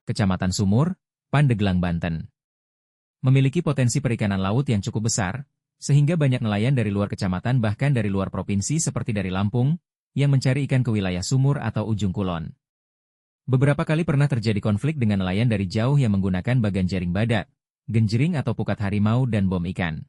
Kecamatan Sumur, Pandeglang, Banten. Memiliki potensi perikanan laut yang cukup besar, sehingga banyak nelayan dari luar kecamatan bahkan dari luar provinsi seperti dari Lampung, yang mencari ikan ke wilayah Sumur atau Ujung Kulon. Beberapa kali pernah terjadi konflik dengan nelayan dari jauh yang menggunakan bagan jaring badak, genjering atau pukat harimau dan bom ikan.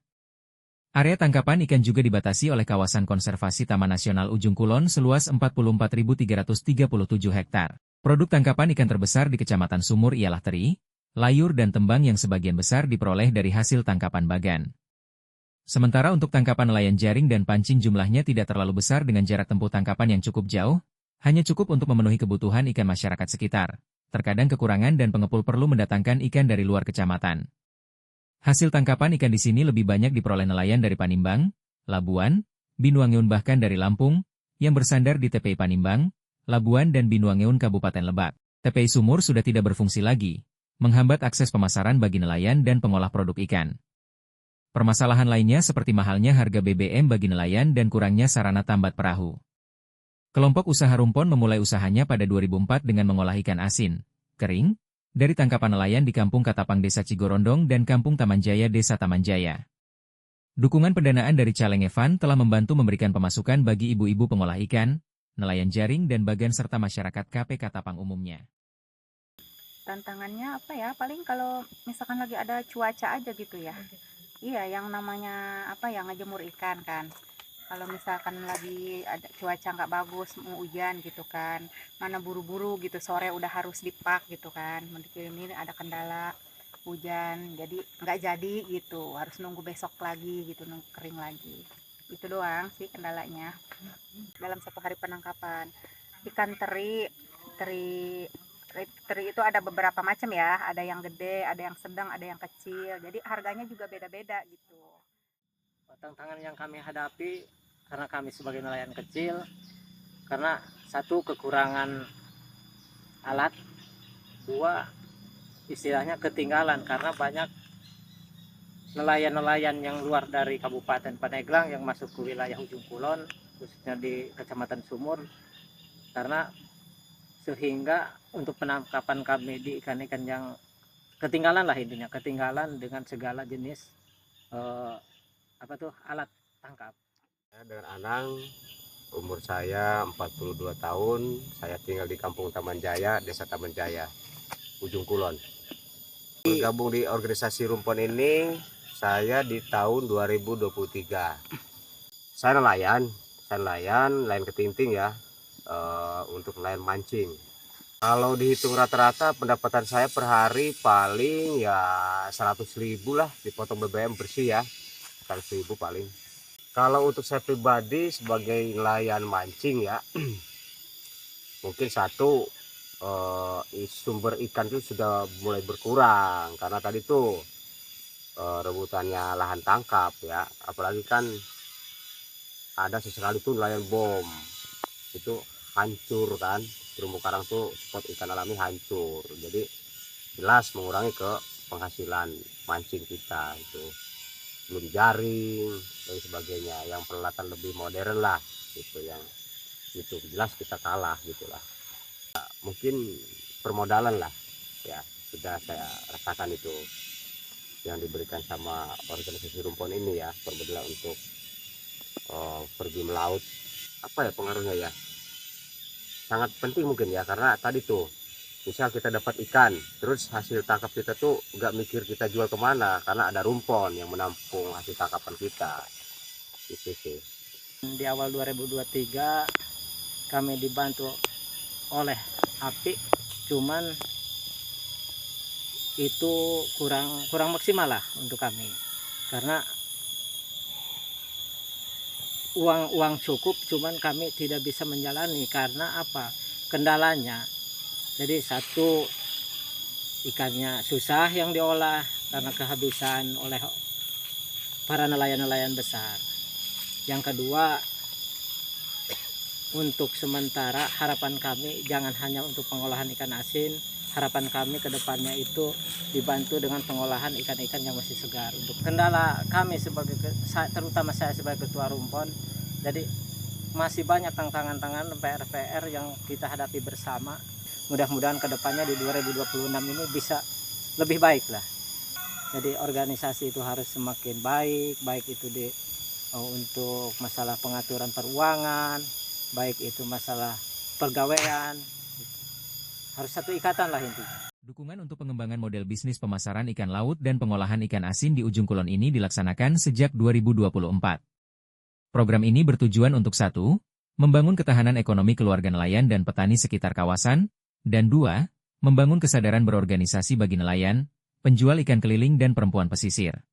Area tangkapan ikan juga dibatasi oleh kawasan konservasi Taman Nasional Ujung Kulon seluas 44.337 hektar. Produk tangkapan ikan terbesar di Kecamatan Sumur ialah teri, layur dan tembang yang sebagian besar diperoleh dari hasil tangkapan bagan. Sementara untuk tangkapan nelayan jaring dan pancing jumlahnya tidak terlalu besar dengan jarak tempuh tangkapan yang cukup jauh, hanya cukup untuk memenuhi kebutuhan ikan masyarakat sekitar. Terkadang kekurangan dan pengepul perlu mendatangkan ikan dari luar kecamatan. Hasil tangkapan ikan di sini lebih banyak diperoleh nelayan dari Panimbang, Labuan, Binuangeun bahkan dari Lampung, yang bersandar di TPI Panimbang, Labuan dan Binuangeun Kabupaten Lebak. TPI Sumur sudah tidak berfungsi lagi, menghambat akses pemasaran bagi nelayan dan pengolah produk ikan. Permasalahan lainnya seperti mahalnya harga BBM bagi nelayan dan kurangnya sarana tambat perahu. Kelompok usaha Rumpon memulai usahanya pada 2004 dengan mengolah ikan asin, kering, dari tangkapan nelayan di Kampung Katapang Desa Cigorondong dan Kampung Tamanjaya Desa Tamanjaya. Dukungan pendanaan dari Caleng Evan telah membantu memberikan pemasukan bagi ibu-ibu pengolah ikan, nelayan jaring dan bagan serta masyarakat KP Katapang umumnya. Tantangannya apa ya? Paling kalau misalkan lagi ada cuaca aja gitu ya. Iya, yang namanya apa ya, ngejemur ikan kan. Kalau misalkan lagi ada cuaca nggak bagus, mau hujan gitu kan, mana buru-buru gitu, sore udah harus dipak gitu kan. Ini ada kendala hujan, jadi nggak jadi gitu, harus nunggu besok lagi gitu, nunggu kering lagi. Itu doang sih kendalanya dalam satu hari penangkapan. Ikan teri, teri teri itu ada beberapa macam ya, ada yang gede, ada yang sedang, ada yang kecil, jadi harganya juga beda-beda gitu. Tantangan yang kami hadapi karena kami sebagai nelayan kecil, karena satu kekurangan alat, dua istilahnya ketinggalan karena banyak nelayan-nelayan yang luar dari Kabupaten Pandeglang yang masuk ke wilayah Ujung Kulon, khususnya di Kecamatan Sumur, karena sehingga untuk penangkapan kami di ikan-ikan yang ketinggalan lah, intinya ketinggalan dengan segala jenis alat tangkap. Dengan Anang, umur saya 42 tahun, saya tinggal di Kampung Tamanjaya, Desa Tamanjaya, Ujung Kulon. Bergabung di organisasi Rumpon ini saya di tahun 2023. Saya nelayan ketinting ya, untuk nelayan mancing. Kalau dihitung rata-rata pendapatan saya per hari paling ya 100.000 lah, dipotong BBM bersih ya, 100.000 paling. Kalau untuk saya pribadi sebagai nelayan mancing ya, mungkin satu sumber ikan itu sudah mulai berkurang karena tadi tuh rebutannya lahan tangkap ya, apalagi kan ada sesekali tuh nelayan bom itu hancur kan, terumbu karang tuh spot ikan alami hancur, jadi jelas mengurangi ke penghasilan mancing kita itu. Belum jaring dan sebagainya, yang peralatan lebih modern lah gitu, yang itu jelas kita kalah gitulah. Mungkin permodalan lah ya, sudah saya rasakan itu yang diberikan sama organisasi Rumpon ini ya, permodalan untuk pergi melaut. Apa ya pengaruhnya ya, sangat penting mungkin ya, karena tadi tuh misal kita dapat ikan, terus hasil tangkap kita tuh nggak mikir kita jual kemana, karena ada Rumpon yang menampung hasil tangkapan kita. Itu sih. Di awal 2023 kami dibantu oleh API, cuman itu kurang maksimal lah untuk kami, karena uang cukup, cuman kami tidak bisa menjalani karena apa, kendalanya. Jadi satu, ikannya susah yang diolah karena kehabisan oleh para nelayan-nelayan besar. Yang kedua, untuk sementara harapan kami jangan hanya untuk pengolahan ikan asin, harapan kami ke depannya itu dibantu dengan pengolahan ikan-ikan yang masih segar. Untuk kendala kami terutama saya sebagai ketua Rumpon, jadi masih banyak tantangan-tantangan PR-PR yang kita hadapi bersama. mudah-mudahan kedepannya di 2026 ini bisa lebih baik lah. Jadi organisasi itu harus semakin baik, baik itu untuk masalah pengaturan peruangan, baik itu masalah pergawean, harus satu ikatan lah intinya. Dukungan untuk pengembangan model bisnis pemasaran ikan laut dan pengolahan ikan asin di Ujung Kulon ini dilaksanakan sejak 2024. Program ini bertujuan untuk 1. Membangun ketahanan ekonomi keluarga nelayan dan petani sekitar kawasan, dan 2. Membangun kesadaran berorganisasi bagi nelayan, penjual ikan keliling dan perempuan pesisir.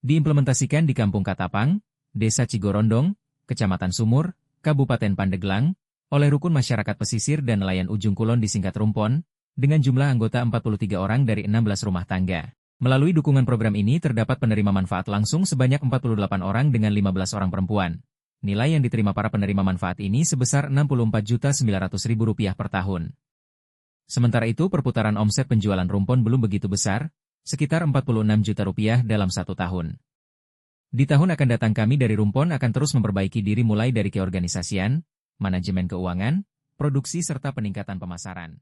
Diimplementasikan di Kampung Katapang, Desa Cigorondong, Kecamatan Sumur, Kabupaten Pandeglang, oleh rukun masyarakat pesisir dan nelayan Ujung Kulon disingkat Rumpon, dengan jumlah anggota 43 orang dari 16 rumah tangga. Melalui dukungan program ini terdapat penerima manfaat langsung sebanyak 48 orang dengan 15 orang perempuan. Nilai yang diterima para penerima manfaat ini sebesar Rp64.900.000 per tahun. Sementara itu perputaran omset penjualan rumpon belum begitu besar, sekitar Rp46 juta dalam 1 tahun. Di tahun akan datang kami dari Rumpon akan terus memperbaiki diri mulai dari keorganisasian, manajemen keuangan, produksi serta peningkatan pemasaran.